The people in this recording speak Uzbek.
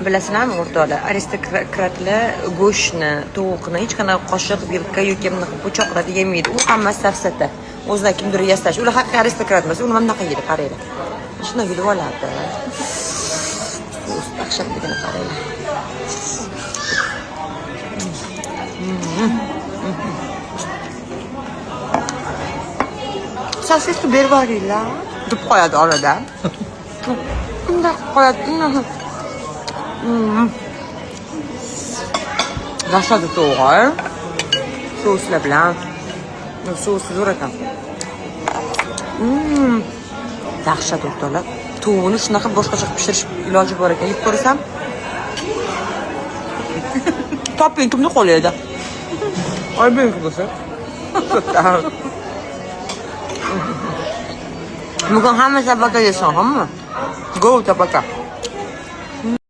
Bilasizlarmi o'rtoqlar, aristokratlar go'shtni, tovuqni hech qanday qoshiq, vilka yoki po'choqlarda yemaydi. U hammasi safsata. O'zida kimdir yasash. Ular haqiqiy aristokrat emas. Uni mana qayerda qaranglar. Shunday yurib oladi. Dahshatligini qaranglar. Sosisni berib yuboringlar deb qo'yadi orada. Bunday qo'yadi. Dahshatli tovuq. Souslar bilan. Sousi zo'r ekan. Dahshat o'rtoqlar. Tovuqni shunaqa boshqacha qilib pishirish iloji bor ekan. Yeb ko'rsam. Toping kimni qo'lida? Oy men bo'lsa. Bugun hamma tabaka yeysan, hamma. Go tabaka.